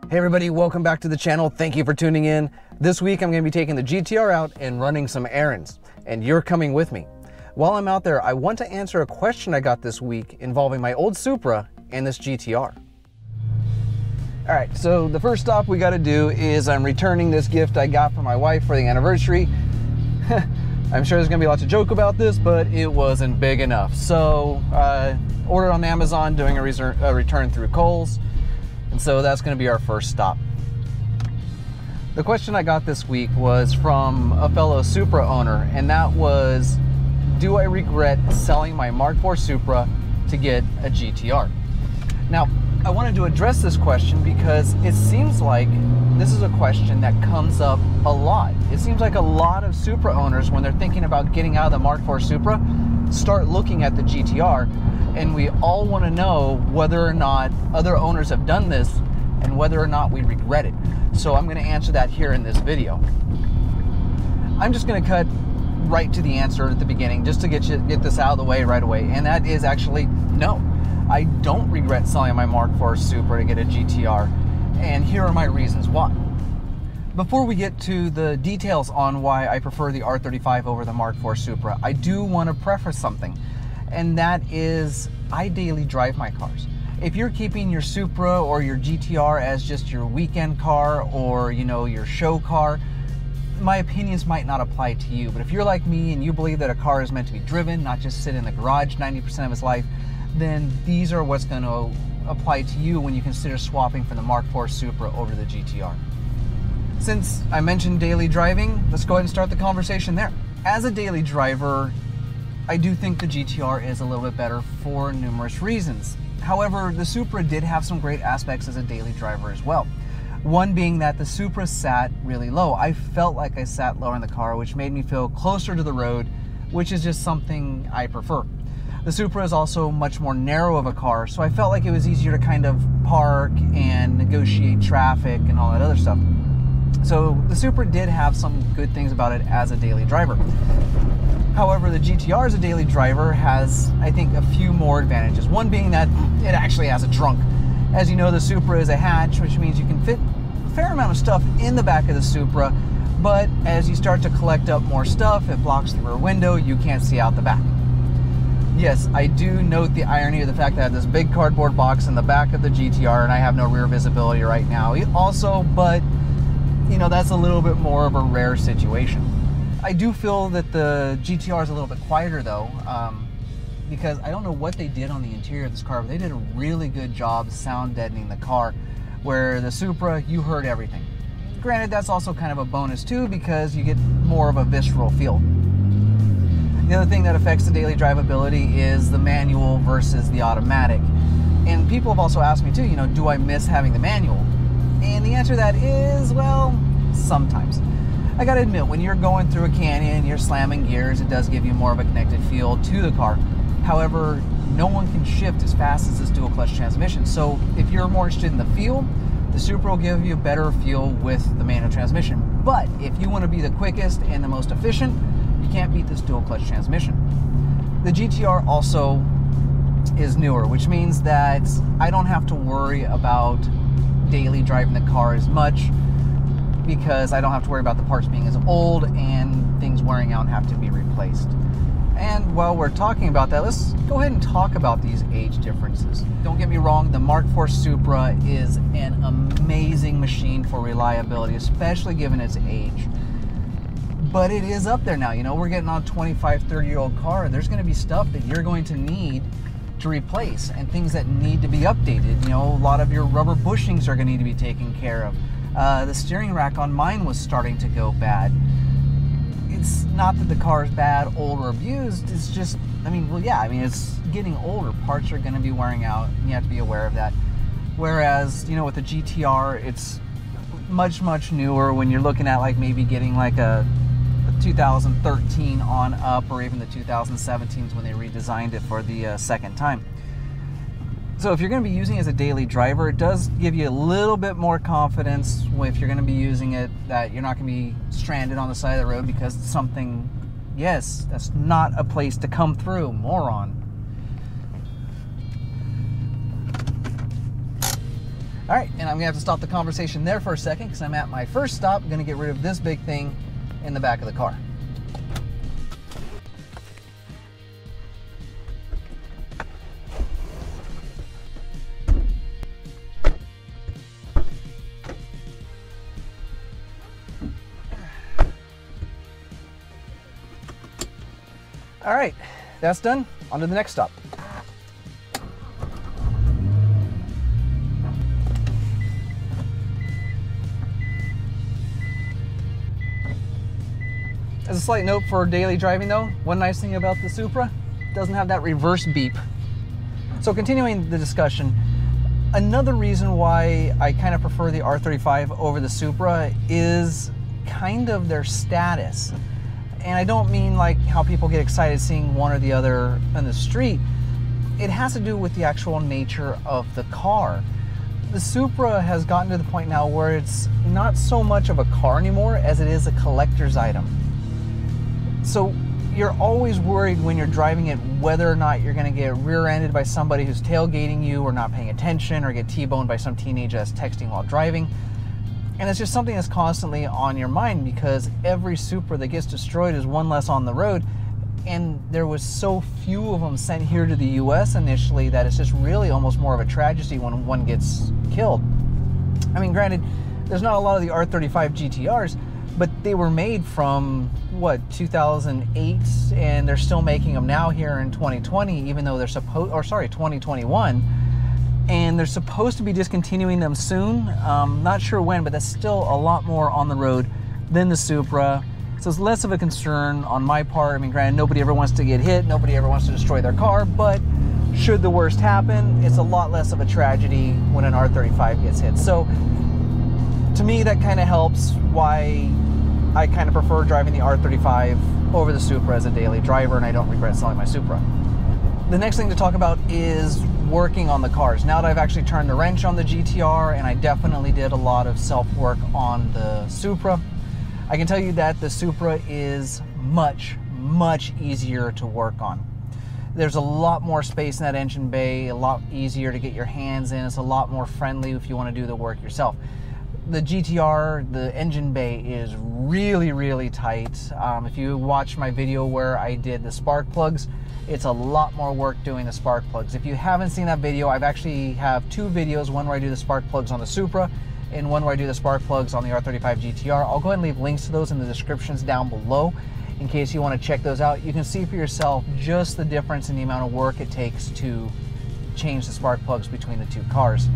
Hey everybody, welcome back to the channel. Thank you for tuning in. This week I'm going to be taking the GT-R out and running some errands, and you're coming with me. While I'm out there, I want to answer a question I got this week involving my old Supra and this GT-R. All right, so the first stop we got to do is I'm returning this gift I got for my wife for the anniversary. I'm sure there's going to be lots of joke about this, but it wasn't big enough. So ordered on Amazon, doing a return through Kohl's. And so that's going to be our first stop. The question I got this week was from a fellow Supra owner, and that was, do I regret selling my Mark IV Supra to get a GT-R? Now, I wanted to address this question because it seems like this is a question that comes up a lot. It seems like a lot of Supra owners, when they're thinking about getting out of the Mark IV Supra, start looking at the GT-R. And we all want to know whether or not other owners have done this and whether or not we regret it. So I'm going to answer that here in this video. I'm just going to cut right to the answer at the beginning just to get this out of the way right away. And that is actually no. I don't regret selling my Mark IV Supra to get a GT-R. And here are my reasons why. Before we get to the details on why I prefer the R35 over the Mark IV Supra, I do want to preface something. And that is, I daily drive my cars. If you're keeping your Supra or your GT-R as just your weekend car or, you know, your show car, my opinions might not apply to you. But if you're like me and you believe that a car is meant to be driven, not just sit in the garage 90% of its life, then these are what's going to apply to you when you consider swapping from the Mark IV Supra over the GT-R. Since I mentioned daily driving, let's go ahead and start the conversation there. As a daily driver, I do think the GT-R is a little bit better for numerous reasons. However, the Supra did have some great aspects as a daily driver as well. One being that the Supra sat really low. I felt like I sat lower in the car, which made me feel closer to the road, which is just something I prefer. The Supra is also much more narrow of a car, so I felt like it was easier to kind of park and negotiate traffic and all that other stuff. So the Supra did have some good things about it as a daily driver. However, the GT-R as a daily driver has, I think, a few more advantages. One being that it actually has a trunk. As you know, the Supra is a hatch, which means you can fit a fair amount of stuff in the back of the Supra, but as you start to collect up more stuff, it blocks the rear window, you can't see out the back. Yes, I do note the irony of the fact that I have this big cardboard box in the back of the GT-R and I have no rear visibility right now also, but you know, that's a little bit more of a rare situation. I do feel that the GT-R is a little bit quieter though, because I don't know what they did on the interior of this car, but they did a really good job sound deadening the car, where the Supra, you heard everything. Granted, that's also kind of a bonus too, because you get more of a visceral feel. The other thing that affects the daily drivability is the manual versus the automatic. And people have also asked me too, you know, do I miss having the manual? And the answer to that is, well, sometimes. I gotta admit, when you're going through a canyon, you're slamming gears, it does give you more of a connected feel to the car. However, no one can shift as fast as this dual clutch transmission. So if you're more interested in the feel, the Supra will give you a better feel with the manual transmission. But if you want to be the quickest and the most efficient, you can't beat this dual clutch transmission. The GT-R also is newer, which means that I don't have to worry about daily driving the car as much, because I don't have to worry about the parts being as old and things wearing out and have to be replaced. And while we're talking about that, let's go ahead and talk about these age differences. Don't get me wrong, the Mark IV Supra is an amazing machine for reliability, especially given its age. But it is up there now. You know, we're getting on a 25, 30-year-old car. There's going to be stuff that you're going to need to replace and things that need to be updated. You know, a lot of your rubber bushings are going to need to be taken care of. The steering rack on mine was starting to go bad. It's not that the car is bad, old, or abused. It's just, I mean, well, yeah, I mean, it's getting older. Parts are going to be wearing out, and you have to be aware of that. Whereas, you know, with the GT-R, it's much, much newer. When you're looking at like maybe getting like a 2013 on up, or even the 2017s when they redesigned it for the second time. So if you're going to be using it as a daily driver, it does give you a little bit more confidence if you're going to be using it, that you're not going to be stranded on the side of the road because it's something, yes, that's not a place to come through, moron. All right, and I'm gonna have to stop the conversation there for a second because I'm at my first stop. I'm gonna get rid of this big thing in the back of the car. All right, that's done. On to the next stop. As a slight note for daily driving though, one nice thing about the Supra, it doesn't have that reverse beep. So continuing the discussion, another reason why I kind of prefer the R35 over the Supra is kind of their status. And I don't mean like how people get excited seeing one or the other on the street. It has to do with the actual nature of the car. The Supra has gotten to the point now where it's not so much of a car anymore as it is a collector's item. So you're always worried when you're driving it whether or not you're going to get rear-ended by somebody who's tailgating you or not paying attention, or get T-boned by some teenager that's texting while driving. And it's just something that's constantly on your mind because every Supra that gets destroyed is one less on the road. And there was so few of them sent here to the US initially that it's just really almost more of a tragedy when one gets killed. I mean, granted, there's not a lot of the R35 GTRs, but they were made from, what, 2008, and they're still making them now here in 2020, even though they're 2021. And they're supposed to be discontinuing them soon. Not sure when, but that's still a lot more on the road than the Supra. So it's less of a concern on my part. I mean, granted, nobody ever wants to get hit, nobody ever wants to destroy their car, but should the worst happen, it's a lot less of a tragedy when an R35 gets hit. So to me, that kind of helps why I kind of prefer driving the R35 over the Supra as a daily driver, and I don't regret selling my Supra. The next thing to talk about is working on the cars. Now that I've actually turned the wrench on the GT-R, and I definitely did a lot of self-work on the Supra, I can tell you that the Supra is much, much easier to work on. There's a lot more space in that engine bay, a lot easier to get your hands in. It's a lot more friendly if you want to do the work yourself. The GT-R, the engine bay is really, really tight. If you watch my video where I did the spark plugs, it's a lot more work doing the spark plugs. If you haven't seen that video, I've actually have two videos, one where I do the spark plugs on the Supra and one where I do the spark plugs on the R35 GTR. I'll go ahead and leave links to those in the descriptions down below in case you want to check those out. You can see for yourself just the difference in the amount of work it takes to change the spark plugs between the two cars.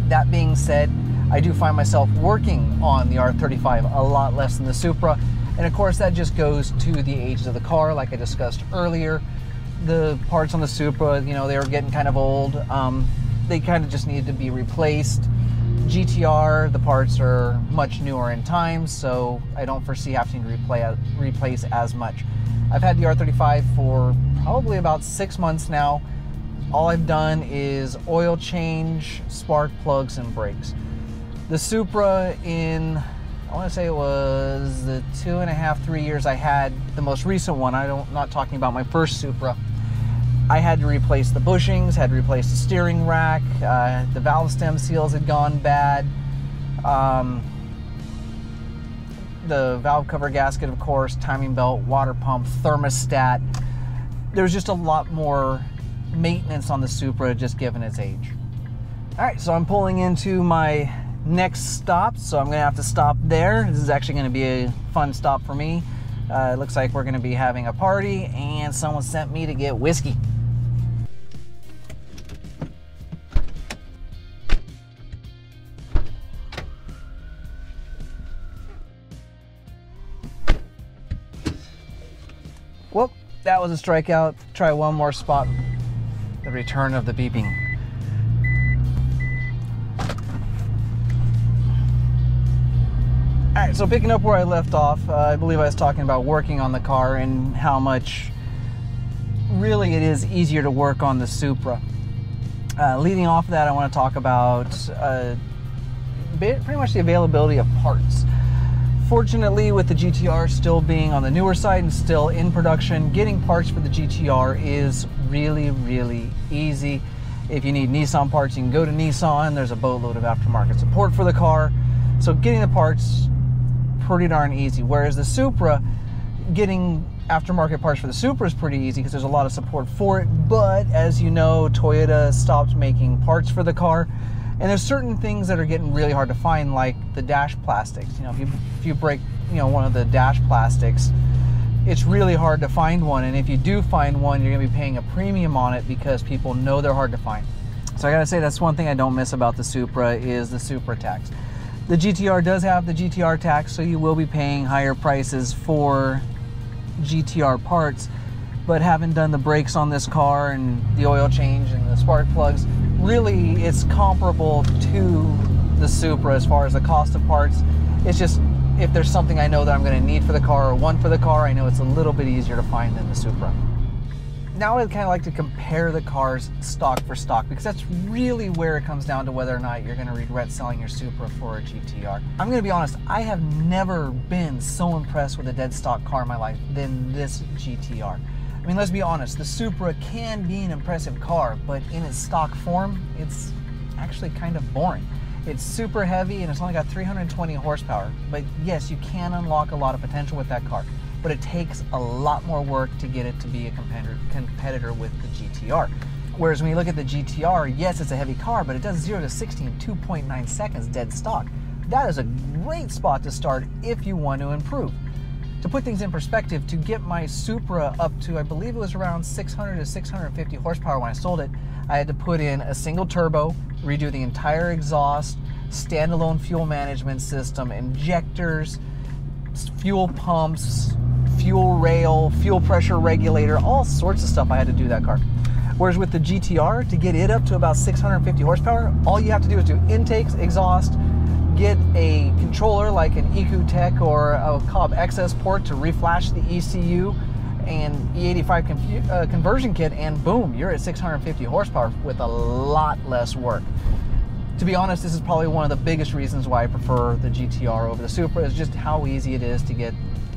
That being said, I do find myself working on the R35 a lot less than the Supra. And of course, that just goes to the age of the car, like I discussed earlier. The parts on the Supra, you know, they were getting kind of old. They kind of just needed to be replaced. GT-R, the parts are much newer in time, so I don't foresee having to replace as much. I've had the R35 for probably about 6 months now. All I've done is oil change, spark plugs, and brakes. The Supra, in, I want to say it was the 2.5, 3 years I had the most recent one. I'm not talking about my first Supra. I had to replace the bushings, had to replace the steering rack, the valve stem seals had gone bad, the valve cover gasket, of course, timing belt, water pump, thermostat. There's just a lot more maintenance on the Supra just given its age. All right, so I'm pulling into my next stop, so I'm gonna have to stop there. This is actually gonna be a fun stop for me. It looks like we're gonna be having a party and someone sent me to get whiskey. Well, that was a strikeout. Try one more spot. The return of the beeping. All right, so picking up where I left off, I believe I was talking about working on the car and how much really it is easier to work on the Supra. Leading off of that, I want to talk about pretty much the availability of parts. Fortunately, with the GT-R still being on the newer side and still in production, getting parts for the GT-R is really, really easy. If you need Nissan parts, you can go to Nissan. There's a boatload of aftermarket support for the car. So getting the parts, pretty darn easy. Whereas the Supra, getting aftermarket parts for the Supra is pretty easy because there's a lot of support for it. But as you know, Toyota stopped making parts for the car. And there's certain things that are getting really hard to find, like the dash plastics. You know, if you break, you know, one of the dash plastics, it's really hard to find one. And if you do find one, you're gonna be paying a premium on it because people know they're hard to find. So I gotta say, that's one thing I don't miss about the Supra is the Supra tax. The GT-R does have the GT-R tax, so you will be paying higher prices for GT-R parts. But having done the brakes on this car and the oil change and the spark plugs, really it's comparable to the Supra as far as the cost of parts. It's just, if there's something I know that I'm going to need for the car or want for the car, I know it's a little bit easier to find than the Supra. Now I'd kind of like to compare the cars stock for stock, because that's really where it comes down to whether or not you're going to regret selling your Supra for a GT-R. I'm going to be honest, I have never been so impressed with a dead stock car in my life than this GT-R. I mean, let's be honest, the Supra can be an impressive car, but in its stock form, it's actually kind of boring. It's super heavy and it's only got 320 horsepower. But yes, you can unlock a lot of potential with that car, but it takes a lot more work to get it to be a competitor with the GT-R. Whereas when you look at the GT-R, yes, it's a heavy car, but it does 0 to 60 in 2.9 seconds dead stock. That is a great spot to start if you want to improve. To put things in perspective, to get my Supra up to, I believe it was around 600 to 650 horsepower when I sold it, I had to put in a single turbo, redo the entire exhaust, standalone fuel management system, injectors, fuel pumps, fuel rail, fuel pressure regulator, all sorts of stuff I had to do that car. Whereas with the GT-R, to get it up to about 650 horsepower, all you have to do is do intakes, exhaust, get a controller like an EQ Tech or a Cobb XS port to reflash the ECU and E85 conversion kit, and boom, you're at 650 horsepower with a lot less work. To be honest, this is probably one of the biggest reasons why I prefer the GT-R over the Supra, is just how easy it is to get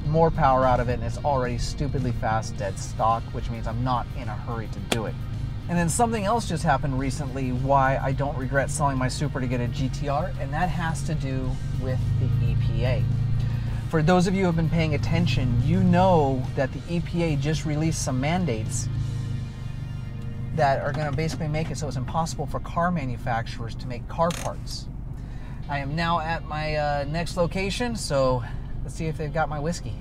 more power out of it, and it's already stupidly fast dead stock, which means I'm not in a hurry to do it. And then something else just happened recently why I don't regret selling my Supra to get a GT-R, and that has to do with the EPA. For those of you who have been paying attention, you know that the EPA just released some mandates that are going to basically make it so it's impossible for car manufacturers to make car parts. I am now at my next location, so let's see if they've got my whiskey.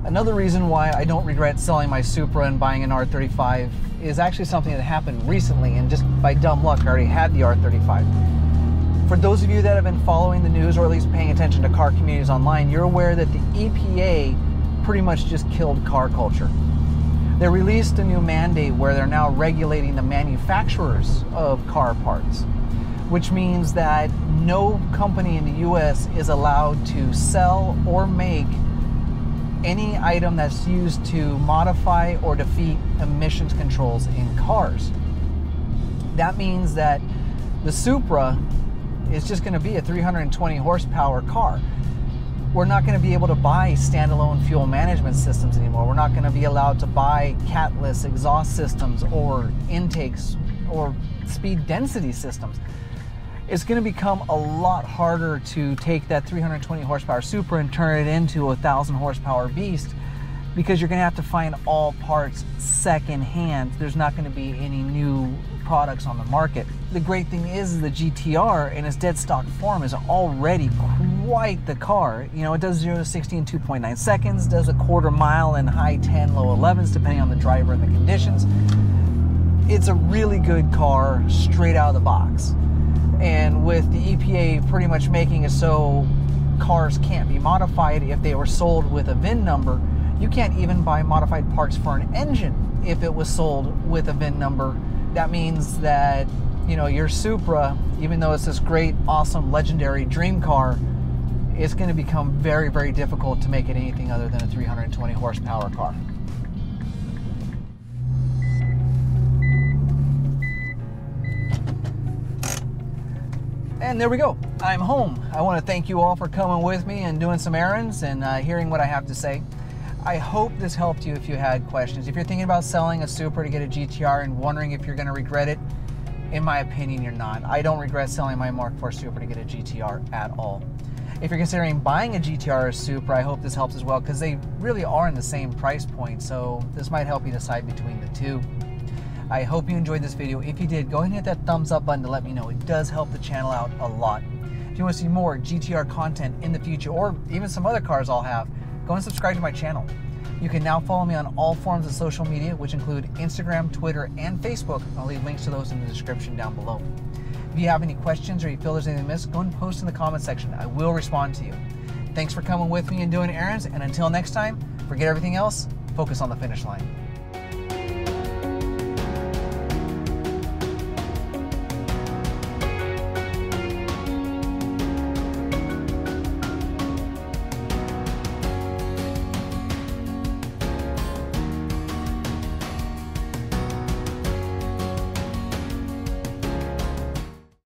Another reason why I don't regret selling my Supra and buying an R35 is actually something that happened recently, and just by dumb luck, I already had the R35. For those of you that have been following the news, or at least paying attention to car communities online, you're aware that the EPA pretty much just killed car culture. They released a new mandate where they're now regulating the manufacturers of car parts, which means that no company in the US is allowed to sell or make any item that's used to modify or defeat emissions controls in cars. That means that the Supra is just going to be a 320 horsepower car. We're not going to be able to buy standalone fuel management systems anymore. We're not going to be allowed to buy catless exhaust systems or intakes or speed density systems. It's going to become a lot harder to take that 320 horsepower Supra and turn it into a 1,000 horsepower beast, because you're going to have to find all parts secondhand. There's not going to be any new products on the market. The great thing is the GT-R in its dead stock form is already quite the car. You know, it does 0 to 60 in 2.9 seconds, does a quarter mile in high 10, low 11s, depending on the driver and the conditions. It's a really good car straight out of the box. And with the EPA pretty much making it so cars can't be modified if they were sold with a VIN number, you can't even buy modified parts for an engine if it was sold with a VIN number. That means that, you know, your Supra, even though it's this great, awesome, legendary dream car, it's going to become very, very difficult to make it anything other than a 320 horsepower car. And there we go. I'm home. I want to thank you all for coming with me and doing some errands and hearing what I have to say. I hope this helped you if you had questions. If you're thinking about selling a Supra to get a GT-R and wondering if you're going to regret it, in my opinion, you're not. I don't regret selling my Mark IV Supra to get a GT-R at all. If you're considering buying a GT-R or a Supra, I hope this helps as well, because they really are in the same price point, so this might help you decide between the two. I hope you enjoyed this video. If you did, go ahead and hit that thumbs up button to let me know. It does help the channel out a lot. If you want to see more GT-R content in the future, or even some other cars I'll have, go and subscribe to my channel. You can now follow me on all forms of social media, which include Instagram, Twitter, and Facebook. I'll leave links to those in the description down below. If you have any questions or you feel there's anything missed, go and post in the comment section. I will respond to you. Thanks for coming with me and doing errands, and until next time, forget everything else, focus on the finish line.